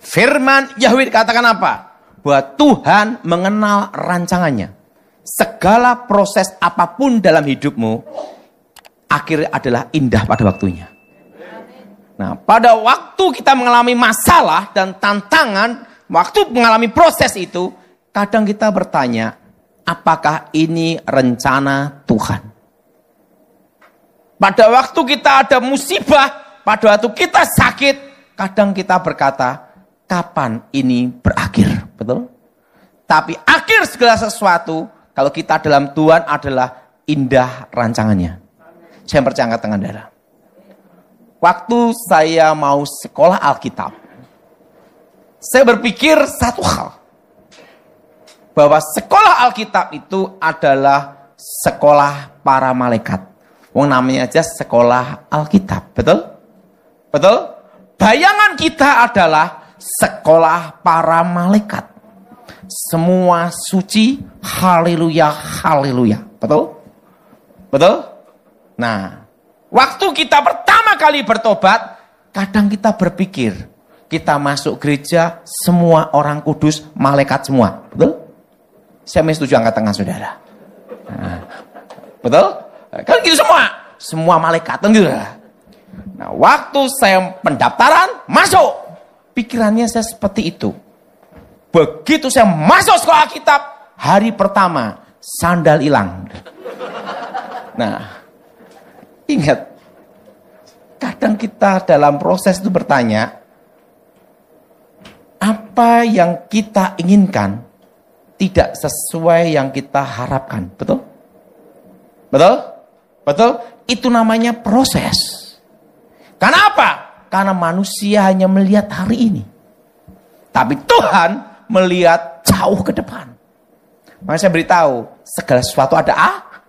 Firman Yahweh katakan apa? Bahwa Tuhan mengenal rancangannya. Segala proses apapun dalam hidupmu, akhirnya adalah indah pada waktunya. Nah, pada waktu kita mengalami masalah dan tantangan, waktu mengalami proses itu, kadang kita bertanya, apakah ini rencana Tuhan? Pada waktu kita ada musibah, pada waktu kita sakit, kadang kita berkata, kapan ini berakhir? Betul? Tapi akhir segala sesuatu, kalau kita dalam Tuhan adalah indah rancangannya. Saya percaya angkat tangan darah. Waktu saya mau sekolah Alkitab, saya berpikir satu hal. Bahwa sekolah Alkitab itu adalah sekolah para malaikat. Wong namanya aja sekolah Alkitab, betul? Betul? Bayangan kita adalah sekolah para malaikat. Semua suci, haleluya, haleluya. Betul? Betul? Nah, waktu kita pertama kali bertobat, kadang kita berpikir, kita masuk gereja, semua orang kudus, malaikat semua. Betul? Saya setuju angkat tangan saudara. Nah, betul? Kan gitu semua malaikat kan gitu. Nah, waktu saya pendaftaran masuk, pikirannya saya seperti itu. Begitu saya masuk sekolah Alkitab, hari pertama sandal hilang. Nah, ingat, kadang kita dalam proses itu bertanya, apa yang kita inginkan tidak sesuai yang kita harapkan, betul? Betul? Betul? Itu namanya proses. Karena apa? Karena manusia hanya melihat hari ini. Tapi Tuhan melihat jauh ke depan. Maka saya beritahu, segala sesuatu ada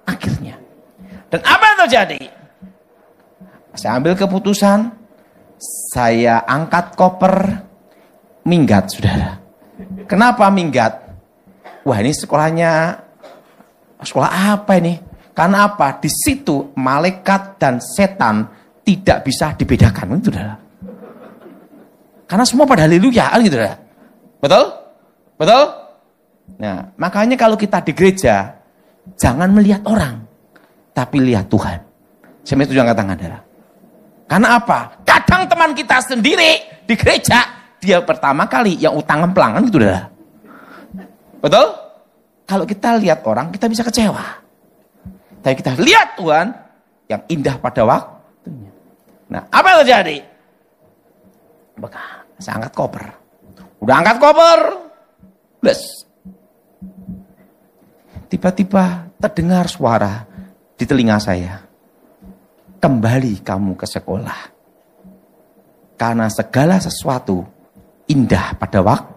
akhirnya. Dan apa yang terjadi? Saya ambil keputusan, saya angkat koper, minggat, saudara. Kenapa minggat? Wah, ini sekolahnya, sekolah apa ini? Karena apa? Di situ malaikat dan setan tidak bisa dibedakan, gitu, saudara. Karena semua pada haleluya, gitu, saudara. Betul? Betul? Nah, makanya kalau kita di gereja, jangan melihat orang, tapi lihat Tuhan. Saya setuju angkat tangan, saudara. Karena apa? Kadang teman kita sendiri di gereja, dia pertama kali yang utang ngemplang, kan gitu, saudara. Betul? Kalau kita lihat orang, kita bisa kecewa. Tapi kita lihat Tuhan yang indah pada waktunya. Nah, apa yang terjadi? Saya angkat koper. Udah angkat koper. Bless. Tiba-tiba terdengar suara di telinga saya. Kembali kamu ke sekolah. Karena segala sesuatu indah pada waktu.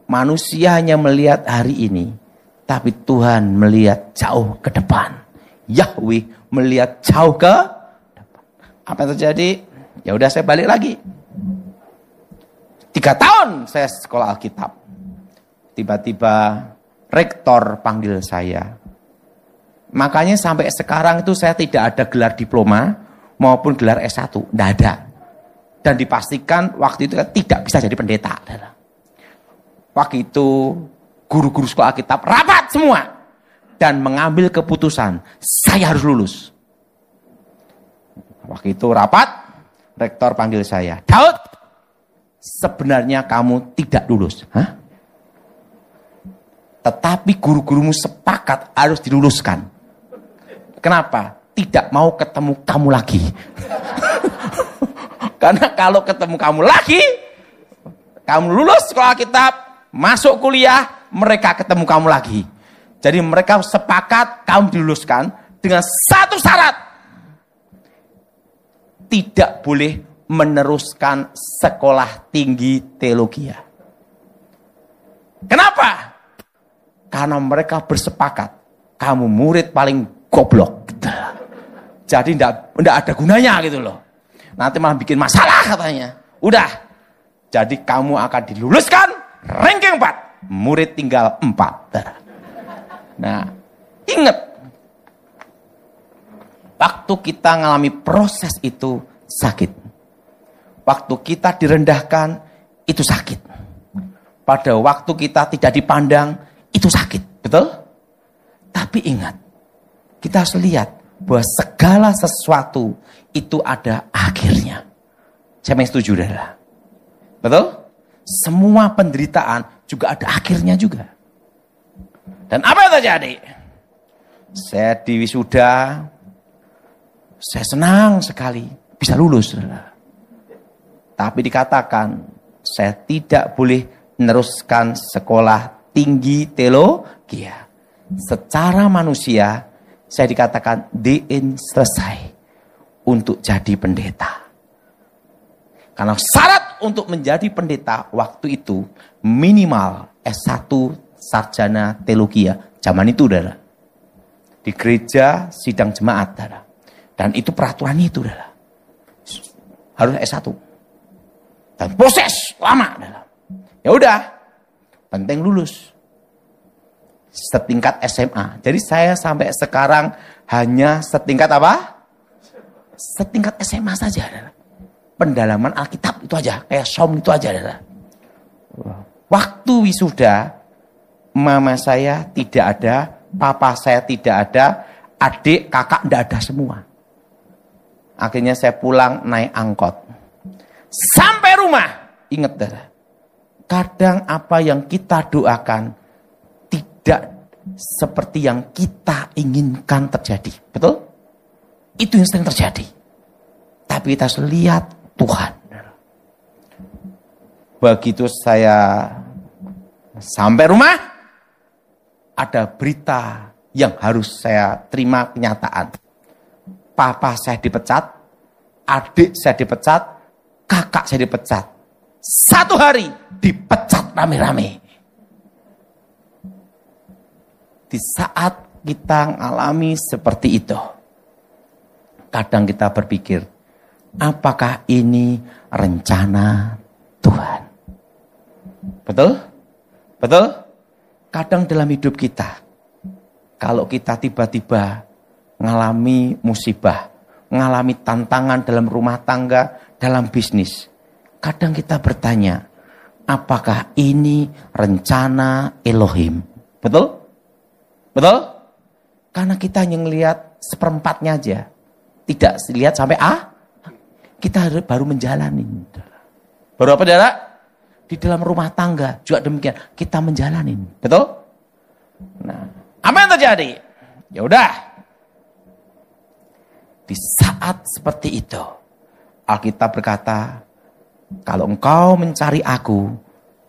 Manusia hanya melihat hari ini. Tapi Tuhan melihat jauh ke depan. Yahweh melihat jauh ke depan. Apa yang terjadi? Ya udah saya balik lagi. 3 tahun saya sekolah Alkitab. Tiba-tiba rektor panggil saya. Makanya sampai sekarang itu saya tidak ada gelar diploma maupun gelar S1. Tidak ada. Dan dipastikan waktu itu tidak bisa jadi pendeta. Waktu itu guru-guru sekolah Alkitab rapat semua dan mengambil keputusan saya harus lulus. Waktu itu rapat, rektor panggil saya, Daud, sebenarnya kamu tidak lulus. Hah? Tetapi guru-gurumu sepakat harus diluluskan. Kenapa? Tidak mau ketemu kamu lagi. Karena kalau ketemu kamu lagi, kamu lulus sekolah Alkitab, masuk kuliah, mereka ketemu kamu lagi. Jadi mereka sepakat kamu diluluskan dengan satu syarat. Tidak boleh meneruskan sekolah tinggi teologi. Kenapa? Karena mereka bersepakat kamu murid paling goblok. Jadi tidak ada gunanya gitu loh. Nanti malah bikin masalah katanya. Udah. Jadi kamu akan diluluskan ranking 4. Murid tinggal 4. Nah, ingat. Waktu kita mengalami proses itu sakit. Waktu kita direndahkan, itu sakit. Pada waktu kita tidak dipandang, itu sakit. Betul? Tapi ingat, kita harus lihat bahwa segala sesuatu itu ada akhirnya. Siapa yang setuju, saudara? Betul? Semua penderitaan juga ada akhirnya juga. Dan apa yang terjadi? Saya di wisuda, saya senang sekali bisa lulus, saudara. Tapi dikatakan, saya tidak boleh meneruskan sekolah tinggi teologi. Secara manusia, saya dikatakan selesai untuk jadi pendeta. Karena syarat untuk menjadi pendeta waktu itu minimal S1 sarjana teologi zaman itu, saudara. Di gereja sidang jemaat, saudara. Dan itu peraturannya itu, saudara. Harus S1. Dan proses lama, saudara. Ya udah, penting lulus. Setingkat SMA. Jadi saya sampai sekarang hanya setingkat apa? Setingkat SMA saja, saudara. Pendalaman Alkitab itu aja, kayak som itu aja, saudara. Waktu wisuda, mama saya tidak ada, papa saya tidak ada, adik, kakak tidak ada semua. Akhirnya saya pulang naik angkot. Sampai rumah, ingat, saudara. Kadang apa yang kita doakan tidak seperti yang kita inginkan terjadi. Betul? Itu yang sering terjadi. Tapi kita harus lihat Tuhan. Begitu saya sampai rumah, ada berita yang harus saya terima kenyataan. Papa saya dipecat, adik saya dipecat, kakak saya dipecat. 1 hari dipecat rame-rame. Di saat kita mengalami seperti itu, kadang kita berpikir, apakah ini rencana Tuhan? Betul? Betul? Kadang dalam hidup kita, kalau kita tiba-tiba mengalami musibah, mengalami tantangan dalam rumah tangga, dalam bisnis, kadang kita bertanya, apakah ini rencana Elohim? Betul? Betul? Karena kita hanya melihat seperempatnya aja. Tidak lihat sampai kita baru menjalani. Baru apa, saudara? Di dalam rumah tangga juga demikian. Kita menjalani. Betul? Nah, apa yang terjadi? Ya udah. Di saat seperti itu, Alkitab berkata, kalau engkau mencari aku,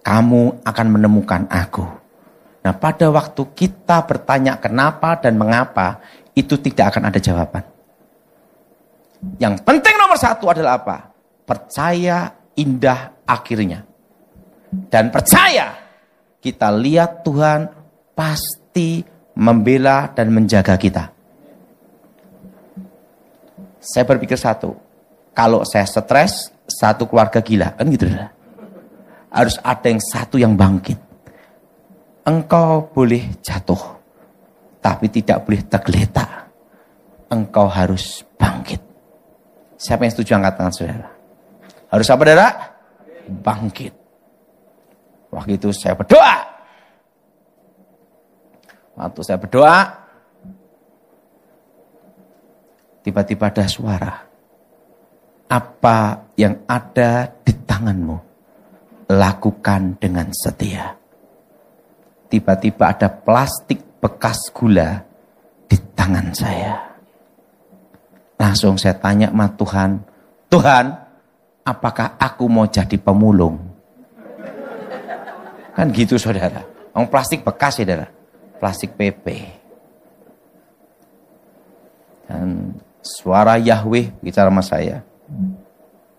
kamu akan menemukan aku. Nah, pada waktu kita bertanya kenapa dan mengapa, itu tidak akan ada jawaban. Yang penting nomor 1 adalah apa? Percaya indah akhirnya. Dan percaya kita lihat Tuhan pasti membela dan menjaga kita. Saya berpikir satu, kalau saya stres, satu keluarga gila, kan gitu. Harus ada yang satu yang bangkit. Engkau boleh jatuh, tapi tidak boleh tergeletak. Engkau harus bangkit. Siapa yang setuju angkat tangan, saudara? Harus apa, saudara? Bangkit. Waktu itu saya berdoa. Waktu saya berdoa, tiba-tiba ada suara. Apa yang ada di tanganmu, lakukan dengan setia. Tiba-tiba ada plastik bekas gula di tangan saya. Langsung saya tanya sama Tuhan, Tuhan, apakah aku mau jadi pemulung? Kan gitu, saudara. Orang plastik bekas, saudara. Plastik PP. Dan suara Yahweh bicara sama saya.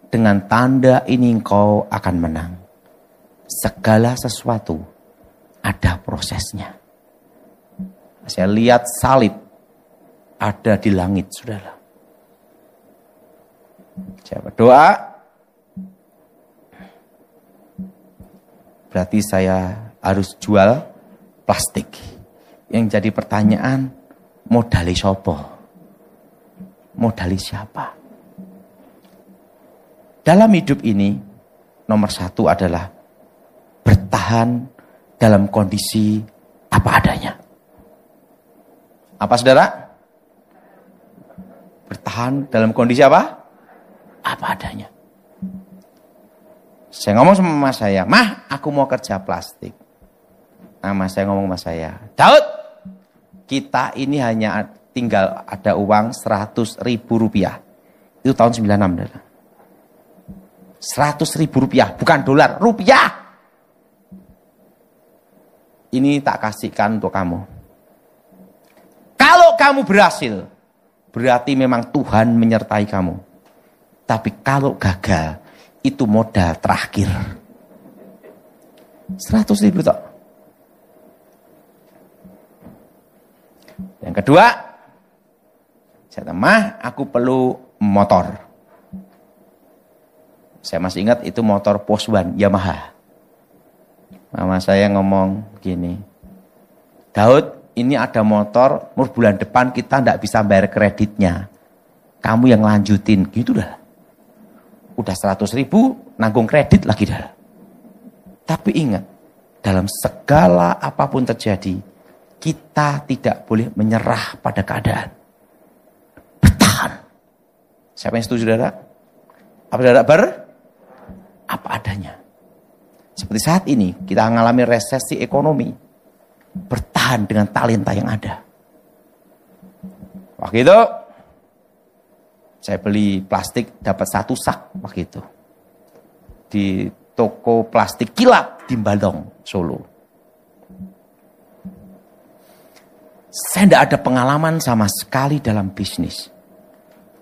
Dengan tanda ini engkau akan menang. Segala sesuatu ada prosesnya. Saya lihat salib ada di langit, saudara. Saya berdoa. Berarti saya harus jual plastik. Yang jadi pertanyaan, modali sopo? Modali siapa? Dalam hidup ini, nomor satu adalah bertahan dalam kondisi apa adanya. Apa saudara? Bertahan dalam kondisi apa? Apa adanya. Saya ngomong sama mama saya, "Mah, aku mau kerja plastik." Mama saya ngomong sama saya, "Daud, kita ini hanya tinggal ada uang 100.000 rupiah." Itu tahun 96. 100.000 rupiah, bukan dolar, rupiah. Ini tak kasihkan untuk kamu. Kalau kamu berhasil, berarti memang Tuhan menyertai kamu. Tapi kalau gagal, itu modal terakhir. 100.000 toh. Yang kedua, saya kata, "Mah, aku perlu motor." Saya masih ingat itu motor Poswan Yamaha. Mama saya ngomong gini, "Daud, ini ada motor, bulan depan kita tidak bisa bayar kreditnya. Kamu yang lanjutin." Gitu dah. Udah 100.000, nanggung kredit lagi dah. Tapi ingat, dalam segala apapun terjadi, kita tidak boleh menyerah pada keadaan. Bertahan. Siapa yang setuju, saudara? Apa saudara apa adanya. Seperti saat ini, kita mengalami resesi ekonomi. Bertahan dengan talenta yang ada. Waktu itu, saya beli plastik, dapat 1 sak waktu itu. Di toko plastik Kilap di Balong, Solo. Saya tidak ada pengalaman sama sekali dalam bisnis.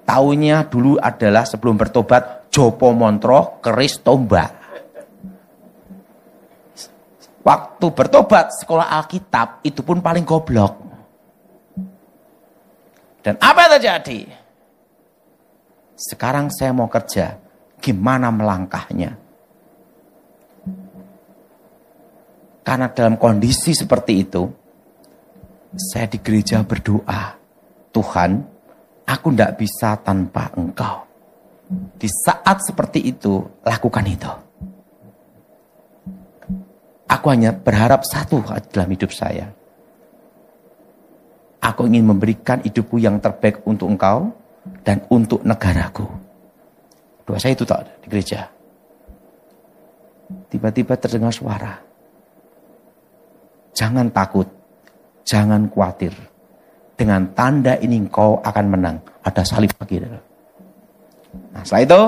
Taunya dulu adalah sebelum bertobat, Jopo Montro, keris tombak. Waktu bertobat, sekolah Alkitab, itu pun paling goblok. Dan apa yang terjadi? Sekarang saya mau kerja, gimana melangkahnya? Karena dalam kondisi seperti itu, saya di gereja berdoa, "Tuhan, aku tidak bisa tanpa Engkau." Di saat seperti itu, lakukan itu. Aku hanya berharap satu dalam hidup saya. Aku ingin memberikan hidupku yang terbaik untuk Engkau dan untuk negaraku. Doa saya itu tak di gereja. Tiba-tiba terdengar suara. Jangan takut, jangan khawatir. Dengan tanda ini engkau akan menang. Ada salib lagi. Nah, setelah itu,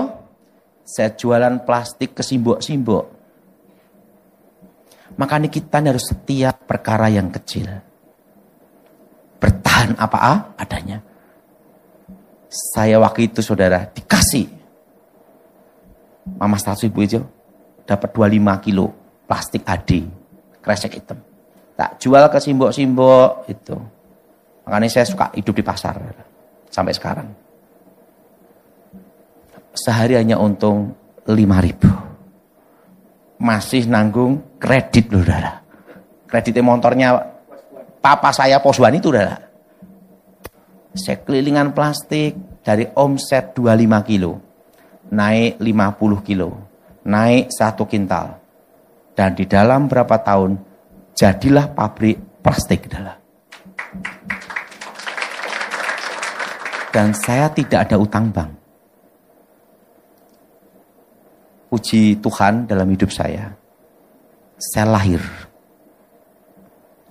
saya jualan plastik ke simbok-simbok. Makanya kita harus setiap perkara yang kecil. Bertahan apa adanya. Saya waktu itu, saudara, dikasih. Mama 100.000 itu dapat 25 kilo plastik AD. Kresek hitam. Tak jual ke simbok-simbok itu. Makanya saya suka hidup di pasar. Sampai sekarang. Sehari hanya untung 5.000. Masih nanggung kredit, saudara. Kreditnya motornya papa saya Poswan itu, saudara. Saya kelilingan plastik dari omset 25 kilo. Naik 50 kilo. Naik 1 kintal. Dan di dalam berapa tahun, jadilah pabrik plastik, saudara. Dan saya tidak ada utang bank. Puji Tuhan dalam hidup saya. Saya lahir.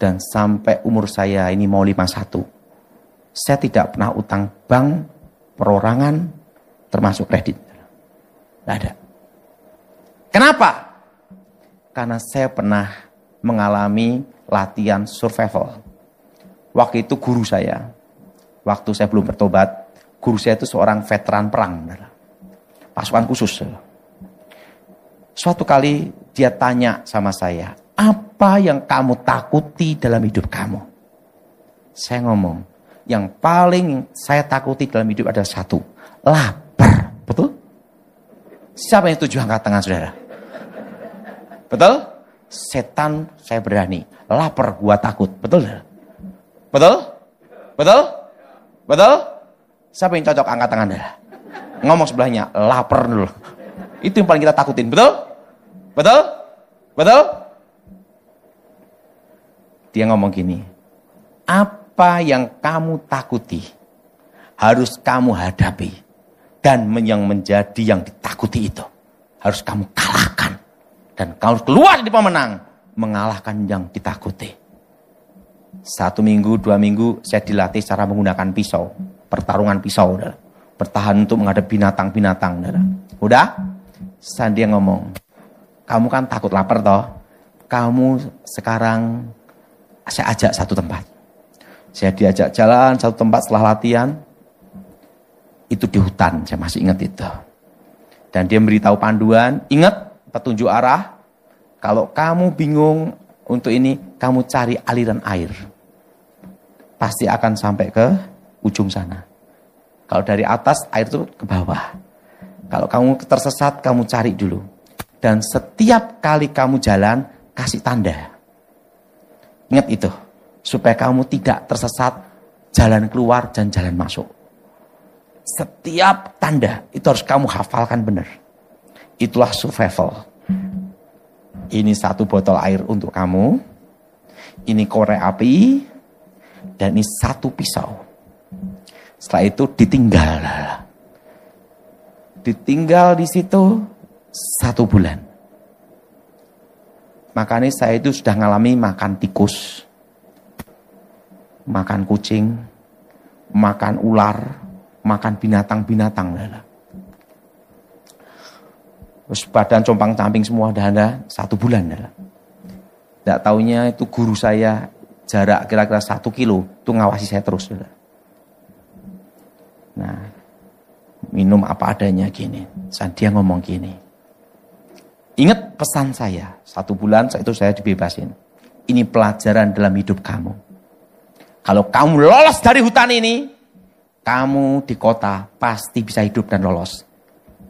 Dan sampai umur saya ini mau 51. Saya tidak pernah utang bank, perorangan, termasuk kredit. Tidak ada. Kenapa? Karena saya pernah mengalami latihan survival. Waktu itu guru saya, waktu saya belum bertobat, guru saya itu seorang veteran perang. Pasukan khusus. Suatu kali dia tanya sama saya, "Apa yang kamu takuti dalam hidup kamu?" Saya ngomong, yang paling saya takuti dalam hidup adalah satu, lapar. Betul? Siapa yang setuju angkat tangan, saudara? Betul? Setan saya berani, lapar gua takut. Betul? Betul? Betul? Betul? Siapa yang cocok angkat tangan, saudara? Ngomong sebelahnya, lapar dulu. Itu yang paling kita takutin, betul? Betul? Betul? Dia ngomong gini, apa yang kamu takuti harus kamu hadapi. Dan yang menjadi yang ditakuti itu harus kamu kalahkan. Dan kamu keluar di pemenang, mengalahkan yang ditakuti. 1 minggu, 2 minggu saya dilatih cara menggunakan pisau. Pertarungan pisau. Bertahan untuk menghadapi binatang-binatang. Udah? Dia ngomong, kamu kan takut lapar toh. Kamu sekarang saya ajak satu tempat. Saya diajak jalan satu tempat setelah latihan. Itu di hutan, saya masih ingat itu. Dan dia memberitahu panduan, ingat petunjuk arah. Kalau kamu bingung untuk ini, kamu cari aliran air. Pasti akan sampai ke ujung sana. Kalau dari atas, air itu ke bawah. Kalau kamu tersesat, kamu cari dulu. Dan setiap kali kamu jalan, kasih tanda. Ingat itu. Supaya kamu tidak tersesat, jalan keluar dan jalan masuk. Setiap tanda, itu harus kamu hafalkan benar. Itulah survival. Ini 1 botol air untuk kamu. Ini korek api. Dan ini 1 pisau. Setelah itu ditinggal. Ditinggal di situ 1 bulan. Makanya saya itu sudah ngalami makan tikus. Makan kucing. Makan ular. Makan binatang-binatang. Terus badan compang-camping semua ada 1 bulan. Tidak taunya itu guru saya jarak kira-kira 1 kilo itu ngawasi saya terus. Nah, minum apa adanya gini. Dia ngomong gini. Ingat pesan saya, 1 bulan itu saya dibebasin. Ini pelajaran dalam hidup kamu. Kalau kamu lolos dari hutan ini, kamu di kota pasti bisa hidup dan lolos.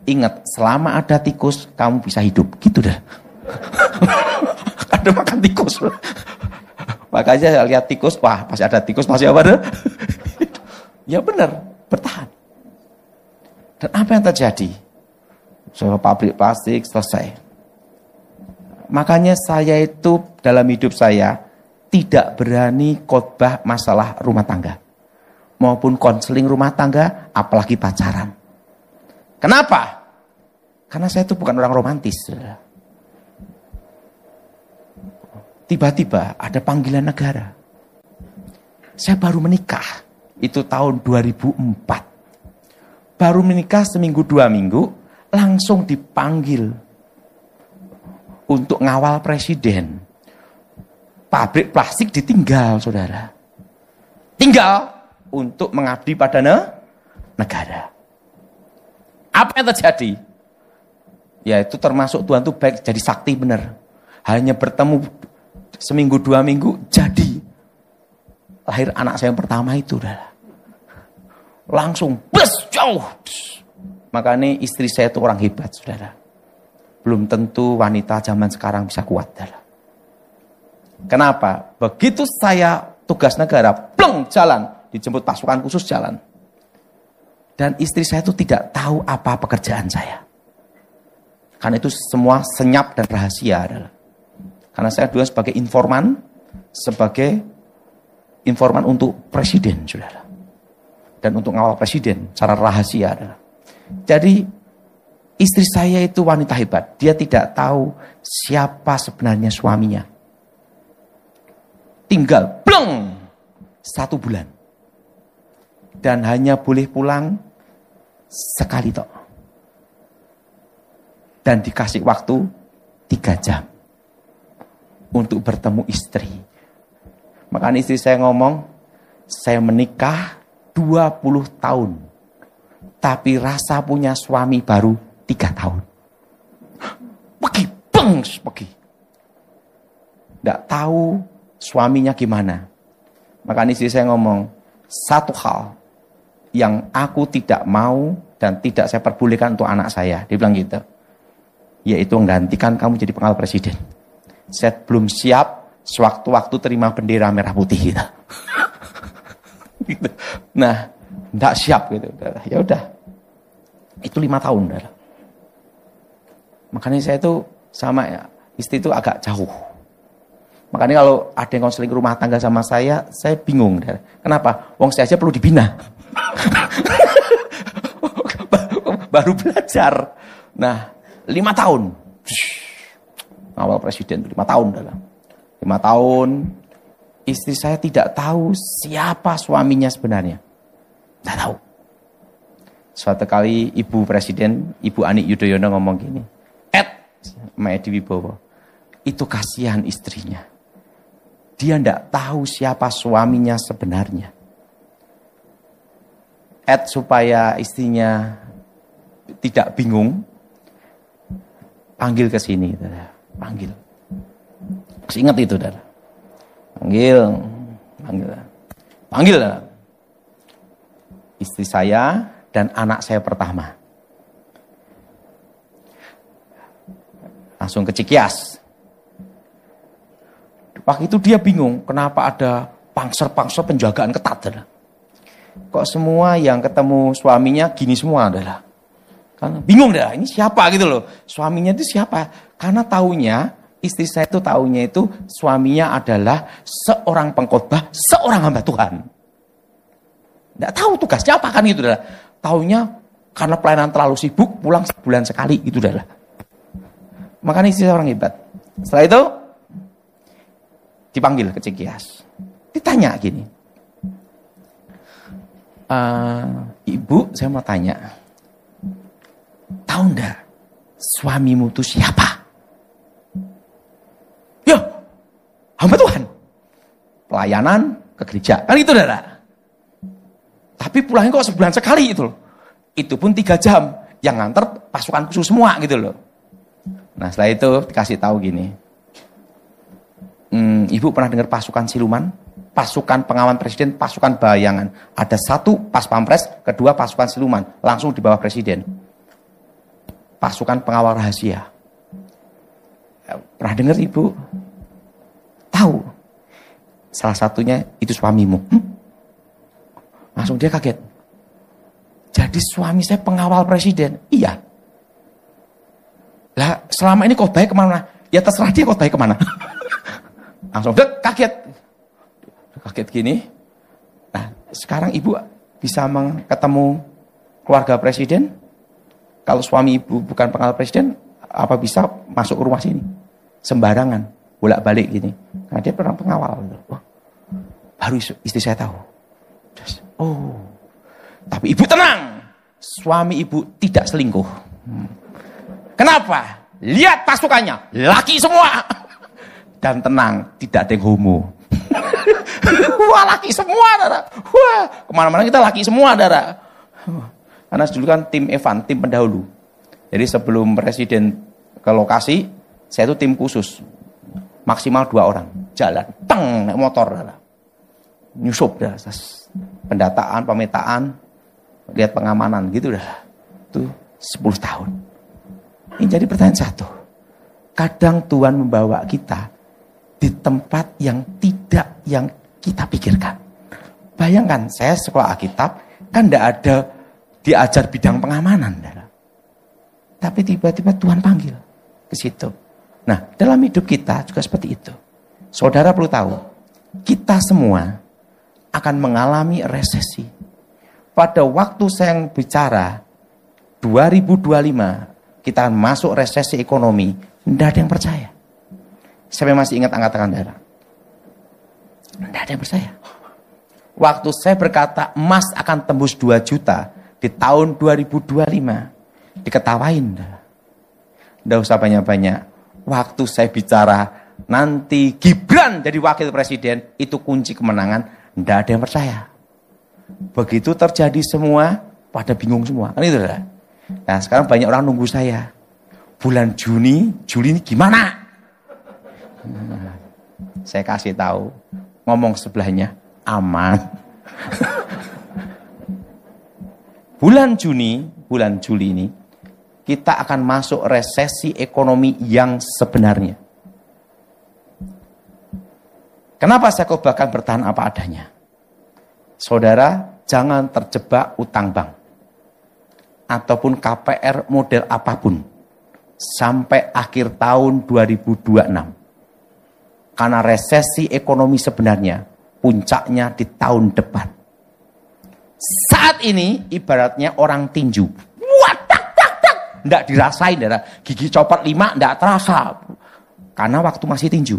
Ingat, selama ada tikus, kamu bisa hidup. Gitu dah. Ada makan tikus. Makanya saya lihat tikus, wah pasti ada tikus, masih apa dah? Ya benar, bertahan. Dan apa yang terjadi? So, pabrik plastik selesai. Makanya saya itu dalam hidup saya tidak berani khotbah masalah rumah tangga. Maupun konseling rumah tangga, apalagi pacaran. Kenapa? Karena saya itu bukan orang romantis. Tiba-tiba ada panggilan negara. Saya baru menikah. Itu tahun 2004. Baru menikah 1 minggu 2 minggu, langsung dipanggil untuk ngawal presiden. Pabrik plastik ditinggal, saudara. Tinggal untuk mengabdi pada negara. Apa yang terjadi? Ya itu termasuk Tuhan itu baik, jadi sakti benar. Hanya bertemu 1 minggu 2 minggu, jadi lahir anak saya yang pertama itu. Langsung bus jauh. Makanya istri saya itu orang hebat, saudara. Belum tentu wanita zaman sekarang bisa kuat. Saudara. Kenapa? Begitu saya tugas negara, plong jalan, dijemput pasukan khusus jalan. Dan istri saya itu tidak tahu apa pekerjaan saya. Karena itu semua senyap dan rahasia adalah. Karena saya dulu sebagai informan untuk presiden, saudara. Dan untuk ngawal presiden, secara rahasia adalah. Jadi istri saya itu wanita hebat. Dia tidak tahu siapa sebenarnya suaminya. Tinggal, plong, 1 bulan. Dan hanya boleh pulang sekali tok. Dan dikasih waktu 3 jam. Untuk bertemu istri. Makanya istri saya ngomong, saya menikah 20 tahun. Tapi rasa punya suami baru 3 tahun. Pergi, pergi. Nggak tahu suaminya gimana. Makanya istri saya ngomong, satu hal yang aku tidak mau dan tidak saya perbolehkan untuk anak saya. Dia bilang gitu. Yaitu menggantikan kamu jadi pengawal presiden. Saya belum siap sewaktu-waktu terima bendera merah putih gitu. Gitu. Nah, enggak siap gitu. Ya udah. Itu 5 tahun. Makanya saya itu sama istri itu agak jauh. Makanya kalau ada yang konseling rumah tangga sama saya bingung. Kenapa? Wong saya aja perlu dibina. Baru belajar. Nah, 5 tahun. Awal presiden 5 tahun dalam. 5 tahun, istri saya tidak tahu siapa suaminya sebenarnya. Tidak tahu. Suatu kali Ibu Presiden, Ibu Ani Yudhoyono ngomong gini, sama Edi Wibowo, itu kasihan istrinya. Dia tidak tahu siapa suaminya sebenarnya. Supaya istrinya tidak bingung, panggil ke sini, panggil. Masih ingat itu, panggil. Istri saya dan anak saya pertama. Langsung ke Cikias. Waktu itu dia bingung, kenapa ada pangser-pangser penjagaan ketat. Kok semua yang ketemu suaminya gini semua adalah. Kan bingung dah, ini siapa gitu loh. Suaminya itu siapa? Karena taunya, istri saya itu taunya itu suaminya adalah seorang pengkhotbah, seorang hamba Tuhan. Tidak tahu tugasnya apa kan gitu dah. Taunya karena pelayanan terlalu sibuk, pulang sebulan sekali gitu dah. Makanya istri saya orang hebat. Setelah itu dipanggil ke Cikias. Ditanya gini. Ibu, saya mau tanya. Tahu enggak suamimu itu siapa? Ya, hamba Tuhan. Pelayanan ke gereja. Kan itu dah. Tapi pulangnya kok sebulan sekali itu loh. Itu pun 3 jam. Yang nganter pasukan khusus semua gitu loh. Nah setelah itu dikasih tahu gini. Ibu pernah dengar pasukan siluman? Pasukan pengaman presiden, pasukan bayangan. Ada 1 pas pampres, kedua pasukan siluman. Langsung di bawah presiden. Pasukan pengawal rahasia. Pernah dengar ibu? Tahu. Salah satunya itu suamimu. Langsung dia kaget. Jadi suami saya pengawal presiden. Iya. Lah selama ini khotbahnya kemana? Ya terserah dia khotbahnya kemana. Langsung dia kaget. Kaget gini. Nah sekarang ibu bisa ketemu keluarga presiden. Kalau suami ibu bukan pengawal presiden, apa bisa masuk ke rumah sini? Sembarangan. Bolak-balik gini. Nah dia pernah pengawal. Wah, baru istri saya tahu. Oh, tapi ibu tenang. Suami ibu tidak selingkuh. Kenapa? Lihat pasukannya, laki semua. Dan tenang, tidak ada yang homo. Wah, laki semua, Dara. Wah, kemana-mana kita laki semua, Dara. Karena dulu kan tim Evan, tim pendahulu. Jadi sebelum presiden ke lokasi, saya itu tim khusus. Maksimal 2 orang. Jalan, teng, naik motor, Dara. Nyusup, Dara. Pendataan, pemetaan, lihat pengamanan gitu dah. Itu 10 tahun. Ini jadi pertanyaan satu. Kadang Tuhan membawa kita di tempat yang tidak yang kita pikirkan. Bayangkan saya sekolah Alkitab kan tidak ada diajar bidang pengamanan. Tapi tiba-tiba Tuhan panggil ke situ. Nah dalam hidup kita juga seperti itu. Saudara perlu tahu, kita semua akan mengalami resesi. Pada waktu saya bicara 2025 kita akan masuk resesi ekonomi, tidak ada yang percaya. Saya masih ingat angkat tangan Dara. Tidak ada yang percaya. Waktu saya berkata emas akan tembus 2 juta di tahun 2025, diketawain. Tidak usah banyak-banyak. Waktu saya bicara nanti Gibran jadi wakil presiden, itu kunci kemenangan. Tidak ada yang percaya. Begitu terjadi semua, pada bingung semua. Kan itu dah. Nah sekarang banyak orang nunggu saya. Bulan Juli ini gimana? Saya kasih tahu. Ngomong sebelahnya, aman. Bulan Juli ini, kita akan masuk resesi ekonomi yang sebenarnya. Kenapa saya khotbahkan bertahan apa adanya? Saudara, jangan terjebak utang bank. Ataupun KPR model apapun. sampai akhir tahun 2026. Karena resesi ekonomi sebenarnya puncaknya di tahun depan. Saat ini ibaratnya orang tinju. Wah, tak. Nggak dirasain, gigi copot 5 nggak terasa. Karena waktu masih tinju.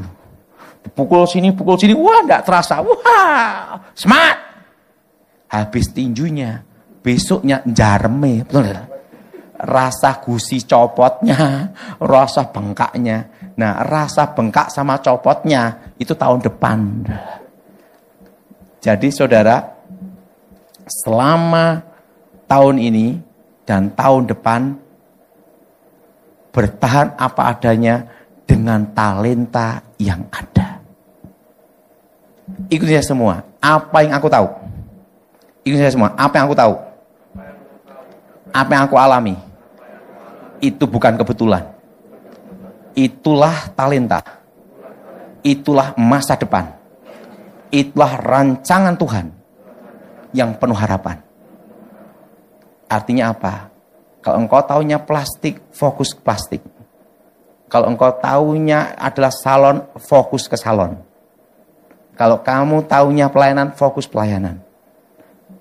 Pukul sini, wah nggak terasa. Wah, semangat. Habis tinjunya, besoknya jareme, betul nggak? Rasa gusi copotnya, rasa bengkaknya. Nah, rasa bengkak sama copotnya itu tahun depan. Jadi saudara, selama tahun ini dan tahun depan, bertahan apa adanya dengan talenta yang ada. Ikuti saya semua, apa yang aku tahu. Ikuti saya semua, apa yang aku tahu. Apa yang aku alami. Itu bukan kebetulan. Itulah talenta. Itulah masa depan. Itulah rancangan Tuhan yang penuh harapan. Artinya apa? Kalau engkau taunya plastik, fokus ke plastik. Kalau engkau taunya adalah salon, fokus ke salon. Kalau kamu taunya pelayanan, fokus pelayanan.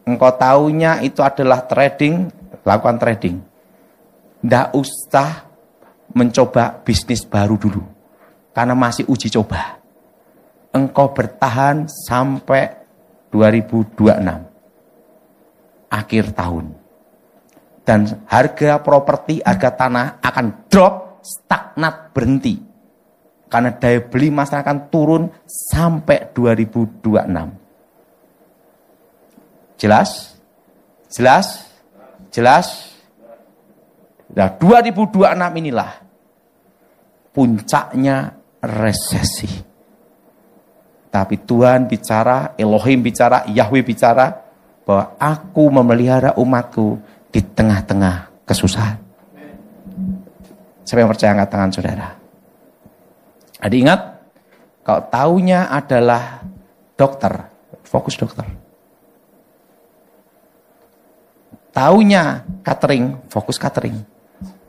Engkau taunya itu adalah trading, lakukan trading. Nggak usah mencoba bisnis baru dulu. Karena masih uji coba. Engkau bertahan sampai 2026. Akhir tahun. Dan harga properti, harga tanah akan drop, stagnat, berhenti. Karena daya beli masyarakat turun sampai 2026. Jelas? Jelas? Jelas? Nah, 2026 inilah puncaknya resesi. Tapi Tuhan bicara, Elohim bicara, Yahweh bicara, bahwa aku memelihara umatku di tengah-tengah kesusahan. Siapa yang percaya angkat tangan saudara? Jadi ingat, kalau taunya adalah dokter, fokus dokter. Taunya catering, fokus catering.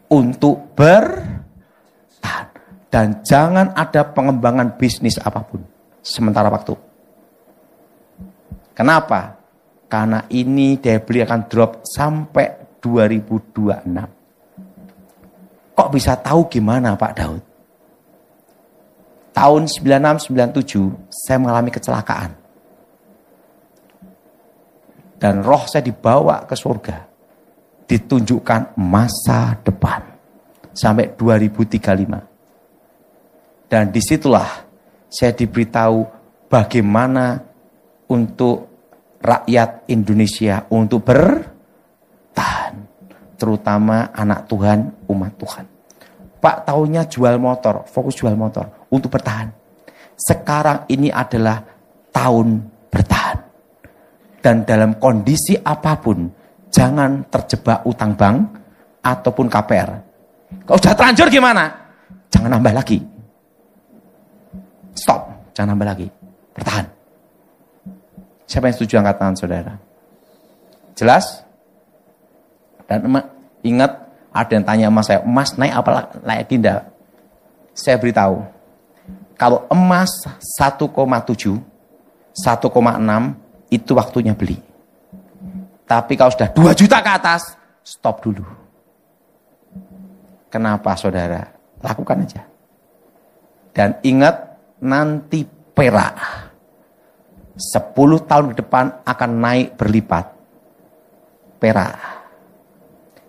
Untuk bertahan. Dan jangan ada pengembangan bisnis apapun sementara waktu. Kenapa? Karena ini daya beli akan drop sampai 2026. Kok bisa tahu gimana Pak Daud? Tahun 96-97 saya mengalami kecelakaan. Dan roh saya dibawa ke surga. Ditunjukkan masa depan. Sampai 2035. Dan disitulah saya diberitahu bagaimana untuk rakyat Indonesia untuk bertahan. Terutama anak Tuhan, umat Tuhan. Pak taunya jual motor, fokus jual motor untuk bertahan. Sekarang ini adalah tahun bertahan. Dan dalam kondisi apapun, jangan terjebak utang bank ataupun KPR. Kalau sudah terlanjur gimana? Jangan nambah lagi. Stop, jangan nambah lagi. Bertahan. Siapa yang setuju angkat tangan saudara? Jelas? Dan ingat, ada yang tanya sama saya, emas naik apa lagi enggak? Saya beritahu, kalau emas 1,7, 1,6 itu waktunya beli. Tapi kalau sudah 2 juta ke atas, stop dulu. Kenapa saudara? Lakukan aja. Dan ingat, nanti perak 10 tahun ke depan akan naik berlipat. Perak.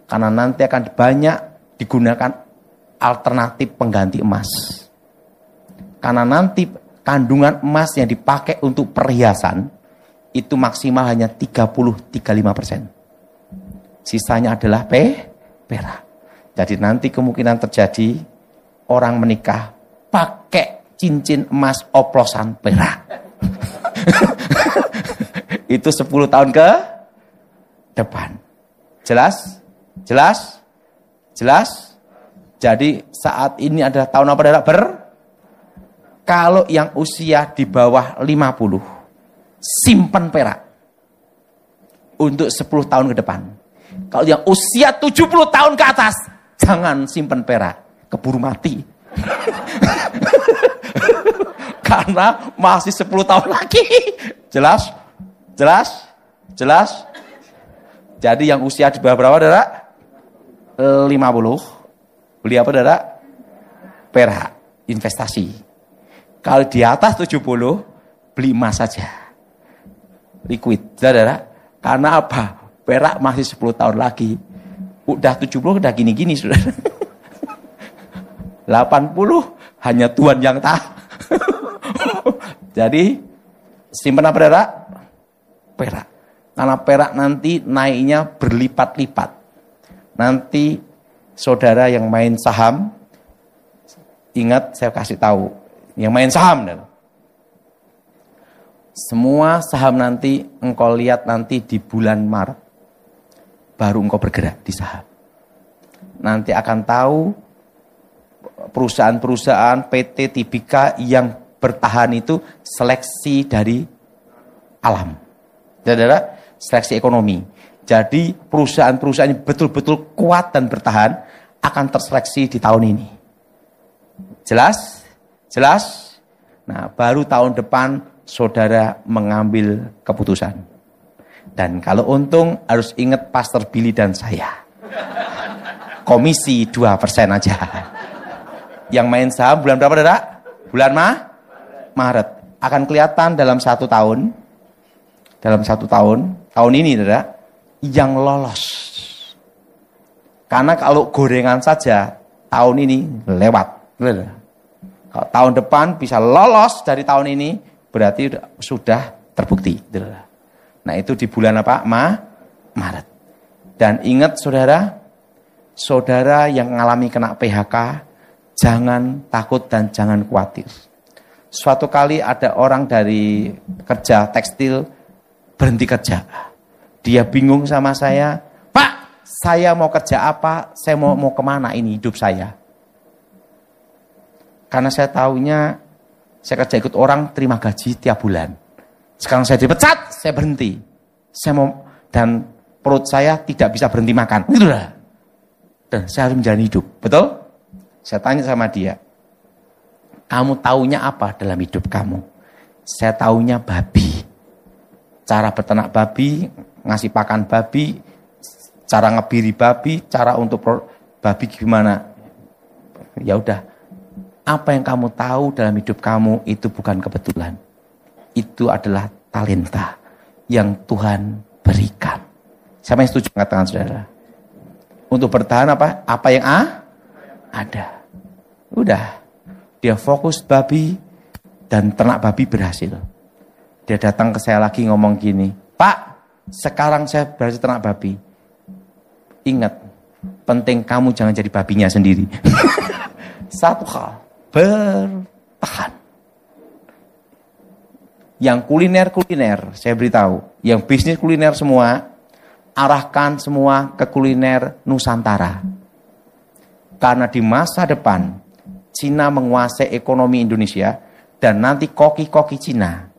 Karena nanti akan banyak digunakan alternatif pengganti emas. Karena nanti kandungan emas yang dipakai untuk perhiasan itu maksimal hanya 30-35%. Sisanya adalah perak. Jadi nanti kemungkinan terjadi orang menikah pakai cincin emas oplosan perak. Itu 10 tahun ke depan. Jelas? Jelas? Jelas? Jadi saat ini adalah tahun apa adalah kalau yang usia di bawah 50, simpan perak untuk 10 tahun ke depan. Kalau yang usia 70 tahun ke atas, jangan simpan perak. keburu mati. Karena masih 10 tahun lagi. Jelas? Jelas? Jelas? Jadi yang usia di bawah berapa, saudara? 50. Beli apa, saudara? Perak, investasi. Kalau di atas 70, beli emas saja. Liquid, saudara. Karena apa? Perak masih 10 tahun lagi. Udah 70, udah gini-gini, saudara. 80, hanya Tuhan yang tahu. Jadi, simpan apa, saudara? Perak. Karena perak nanti naiknya berlipat-lipat. Nanti saudara yang main saham, ingat saya kasih tahu, yang main saham, semua saham nanti engkau lihat nanti di bulan Maret, baru engkau bergerak di saham. Nanti akan tahu perusahaan-perusahaan PT Tibika yang bertahan itu seleksi dari alam. Saudara, seleksi ekonomi. Jadi perusahaan-perusahaan yang betul-betul kuat dan bertahan akan terseleksi di tahun ini. Jelas? Jelas? Nah, baru tahun depan saudara mengambil keputusan. Dan kalau untung harus ingat Pastor Billy dan saya. Komisi 2% aja. Yang main saham bulan berapa, saudara? Bulan Maret. Akan kelihatan dalam 1 tahun. Dalam 1 tahun, tahun ini, saudara, yang lolos. Karena kalau gorengan saja, tahun ini lewat. Kalau tahun depan bisa lolos dari tahun ini, berarti sudah terbukti. Nah, itu di bulan apa? Maret. Dan ingat, saudara, saudara yang mengalami kena PHK, jangan takut dan jangan khawatir. Suatu kali ada orang dari kerja tekstil, berhenti kerja. Dia bingung sama saya, Pak, saya mau kerja apa? Saya mau kemana ini hidup saya? Karena saya tahunya, saya kerja ikut orang, terima gaji tiap bulan. Sekarang saya dipecat, saya berhenti. Dan perut saya tidak bisa berhenti makan. Itulah. Dan saya harus menjalani hidup. Betul? Saya tanya sama dia, kamu taunya apa dalam hidup kamu? Saya taunya babi. Cara beternak babi, ngasih pakan babi, cara ngebiri babi, cara untuk babi gimana. Ya udah, apa yang kamu tahu dalam hidup kamu itu bukan kebetulan. Itu adalah talenta yang Tuhan berikan. Siapa yang setuju mengatakan, saudara? Untuk bertahan apa? Apa yang ada. Udah, dia fokus babi dan ternak babi berhasil. Dia datang ke saya lagi ngomong gini, Pak, sekarang saya berhasil ternak babi. Ingat, penting kamu jangan jadi babinya sendiri. Satu hal, bertahan. Yang kuliner, saya beritahu, yang bisnis kuliner semua, arahkan semua ke kuliner Nusantara. Karena di masa depan, Cina menguasai ekonomi Indonesia, dan nanti koki-koki Cina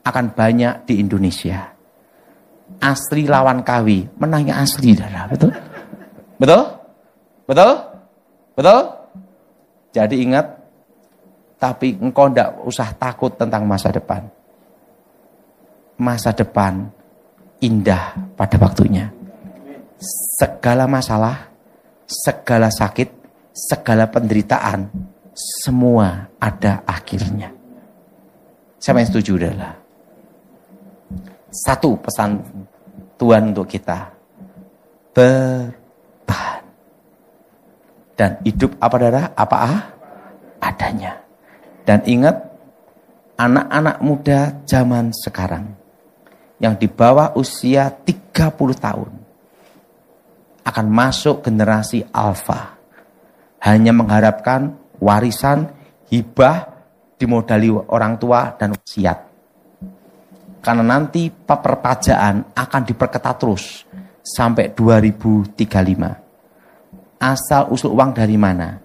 akan banyak di Indonesia. Asri lawan Kawi, menangnya asli, saudara. Betul? Betul? Betul? Betul? Jadi ingat, tapi engkau tidak usah takut tentang masa depan. Masa depan indah pada waktunya. Segala masalah, segala sakit, segala penderitaan, semua ada akhirnya. Siapa yang setuju, adalah satu pesan Tuhan untuk kita, bertahan dan hidup apa, saudara? Apa adanya. Dan ingat, anak-anak muda zaman sekarang yang di bawah usia 30 tahun akan masuk generasi alfa, hanya mengharapkan warisan, hibah dimodali orang tua dan wasiat. Karena nanti perpajaan akan diperketat terus sampai 2035. Asal usul uang dari mana?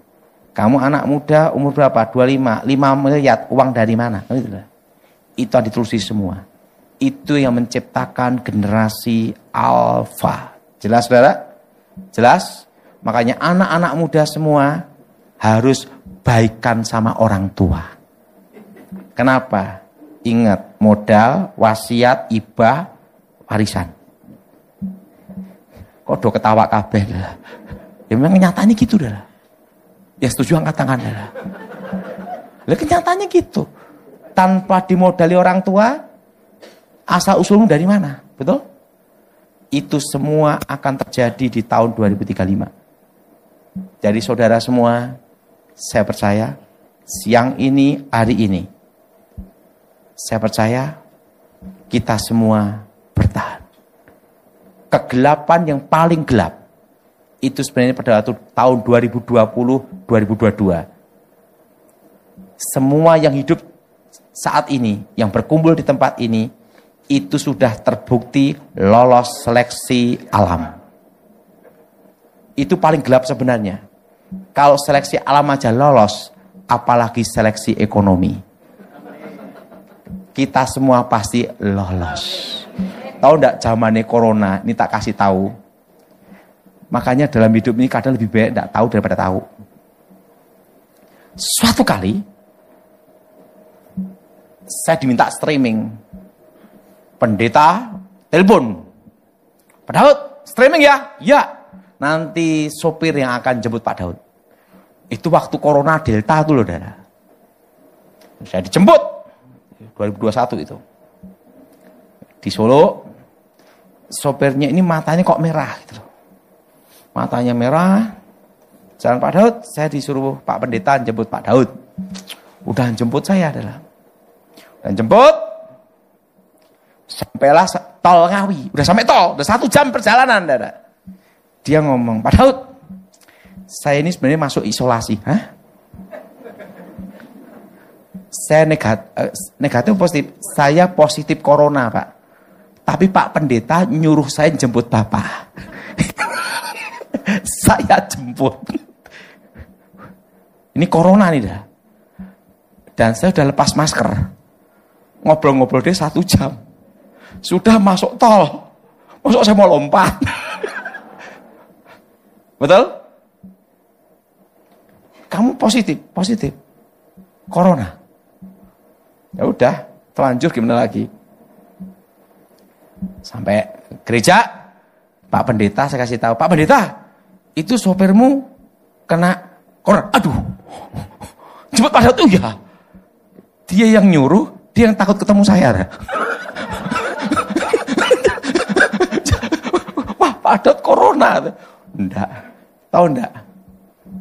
Kamu anak muda umur berapa? 25, 5 miliar uang dari mana? Itu yang ditelusuri semua. Itu yang menciptakan generasi alfa. Jelas, saudara? Jelas? Makanya anak-anak muda semua harus baikan sama orang tua. Kenapa? Ingat, modal, wasiat, hibah, warisan. Kok do ketawa kabeh lah. Ya memang kenyataannya gitu dah. Ya setuju angkat tangan dah. Lah kenyataannya gitu. Tanpa dimodali orang tua, asal usulmu dari mana? Betul? Itu semua akan terjadi di tahun 2035. Jadi saudara semua, saya percaya siang ini, hari ini, saya percaya kita semua bertahan. Kegelapan yang paling gelap itu sebenarnya pada waktu tahun 2020-2022. Semua yang hidup saat ini, yang berkumpul di tempat ini, itu sudah terbukti lolos seleksi alam. Itu paling gelap sebenarnya. Kalau seleksi alam aja lolos, apalagi seleksi ekonomi. Kita semua pasti lolos. Tahu enggak zamannya corona, ini tak kasih tahu. Makanya dalam hidup ini kadang lebih baik enggak tahu daripada tahu. Suatu kali, saya diminta streaming. Pendeta telepon. Pak Daud, streaming ya? Ya. Nanti sopir yang akan jemput Pak Daud. Itu waktu corona delta itu loh, Dara. Saya dijemput 2021 itu. Di Solo, sopirnya ini matanya kok merah gitu loh. Matanya merah. Jalan Pak Daud, saya disuruh Pak Pendeta jemput Pak Daud. Udah jemput saya adalah. Dan jemput. Sampailah tol Ngawi. Udah sampai tol, udah 1 jam perjalanan, Dara. Dia ngomong, Pak Daud, saya ini sebenarnya masuk isolasi. Hah? Saya negatif positif. Saya positif corona, Pak. Tapi Pak Pendeta nyuruh saya jemput Bapak. Saya jemput. Ini corona nih dah. Dan saya udah lepas masker. Ngobrol-ngobrol dia 1 jam. Sudah masuk tol. Masuk saya mau lompat. Betul? Kamu positif. Corona. Ya udah, telanjur gimana lagi? Sampai gereja, Pak Pendeta saya kasih tahu, Pak Pendeta, itu sopirmu kena corona. Aduh. Jemput pada itu ya. Dia yang nyuruh, dia yang takut ketemu saya. Wah, Pak Daud corona. Enggak. Tahu enggak?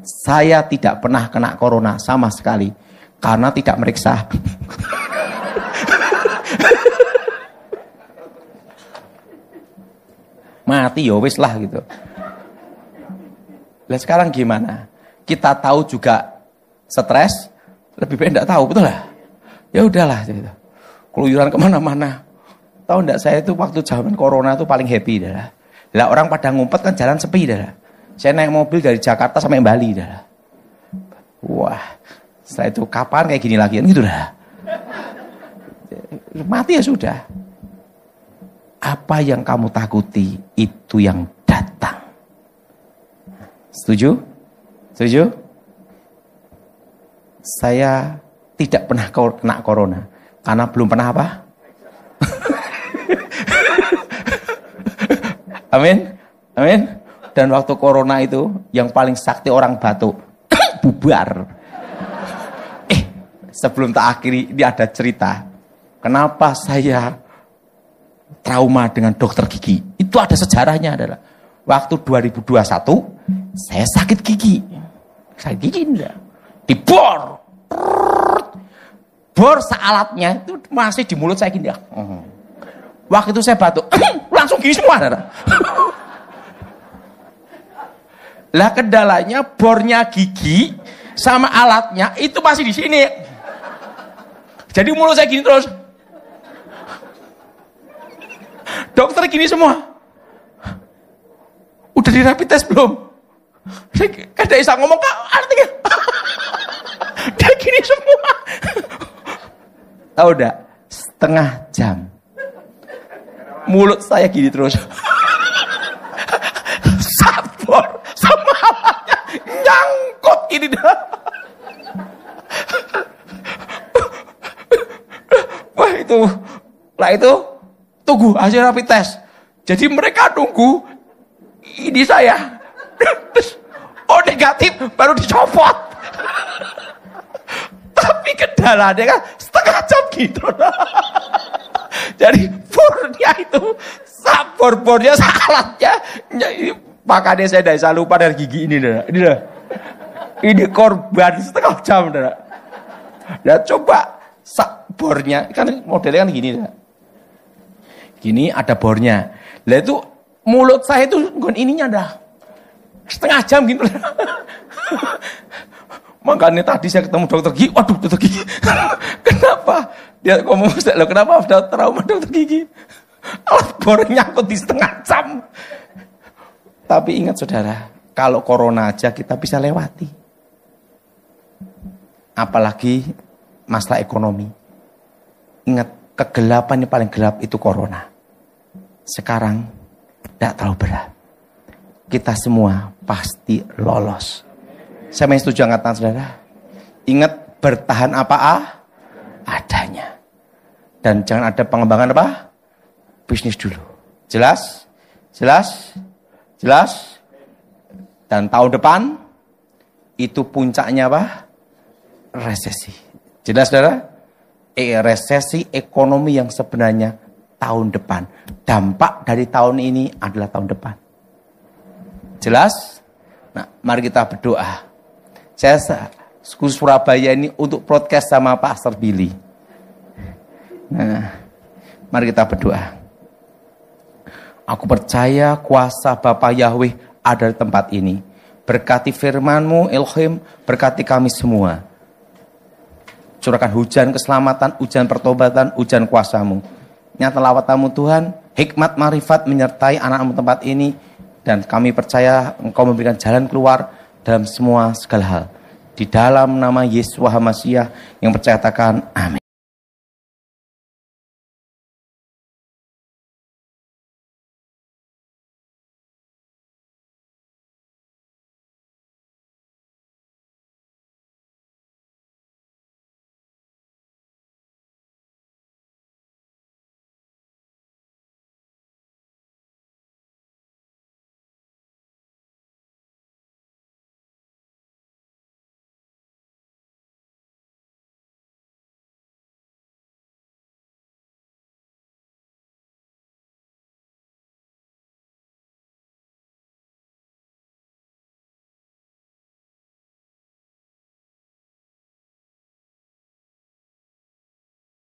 Saya tidak pernah kena corona sama sekali. Karena tidak meriksa. Mati ya wis lah gitu. Lah sekarang gimana? Kita tahu juga stres, lebih baik enggak tahu, betul lah? Ya udahlah gitu. Keluyuran kemana-mana. Tahu enggak, saya itu waktu zaman corona itu paling happy dah. Lah orang pada ngumpet kan jalan sepi dah. Saya naik mobil dari Jakarta sampai Bali dah. Wah, setelah itu kapan kayak gini lagi gitu dah. Mati ya sudah. Apa yang kamu takuti itu yang datang. Setuju? Setuju? Saya tidak pernah kena corona karena belum pernah apa? Amin. Amin. Dan waktu corona itu yang paling sakti orang batuk. Bubar. Sebelum tak akhiri ini ada cerita. Kenapa saya trauma dengan dokter gigi? Itu ada sejarahnya adalah waktu 2021 saya sakit gigi. Sakit gigi enggak. Dibor. Bor sealatnya itu masih di mulut saya gini ya. Waktu itu saya batuk, langsung gigi semua. Lah kendalanya bornya gigi sama alatnya itu masih di sini. Jadi mulut saya gini terus. Dokter gini semua. Udah di rapid test belum? Saya kada bisa ngomong Kak, artinya. Dia gini semua. Tahu enggak? Setengah jam. Mulut saya gini terus. Sabor sama alatnya nyangkut ini. Wah itu tunggu hasil rapid test. Jadi mereka tunggu ini saya. Oh negatif baru dicopot. Tapi kendalanya kan setengah jam gitu. Jadi bornya itu, bornya salatnya. Makanya saya tidak lupa dari gigi ini. Ini korban setengah jam. Dan coba bornya, kan modelnya kan gini. Gini ada bornya. Lah itu mulut saya itu ininya dah. Setengah jam gitu. Makanya tadi saya ketemu dokter gigi, waduh dokter gigi. Kenapa? Dia ngomong, loh kenapa udah trauma dokter gigi? Alat bornya nyangkut di setengah jam. Tapi ingat saudara, kalau corona aja kita bisa lewati. Apalagi masalah ekonomi. Ingat, kegelapan yang paling gelap itu corona. Sekarang, tidak terlalu berat. Kita semua pasti lolos. Saya main setuju angkatan saudara. Ingat bertahan adanya. Dan jangan ada pengembangan bisnis dulu. Jelas? Dan tahun depan itu puncaknya resesi. Jelas saudara? Resesi ekonomi yang sebenarnya tahun depan. Dampak dari tahun ini adalah tahun depan. Jelas? Nah, mari kita berdoa. Saya Surabaya ini untuk podcast sama Pastor Billy. Nah, mari kita berdoa. Aku percaya kuasa Bapa Yahweh ada di tempat ini. Berkati firman-Mu, Elohim, berkati kami semua. Curahkan hujan keselamatan, hujan pertobatan, hujan kuasa-Mu. Nyata lawatan-Mu Tuhan, hikmat marifat menyertai anak-Mu tempat ini. Dan kami percaya Engkau memberikan jalan keluar dalam semua segala hal. Di dalam nama Yesus Wahai Masiah yang percaya katakan amin.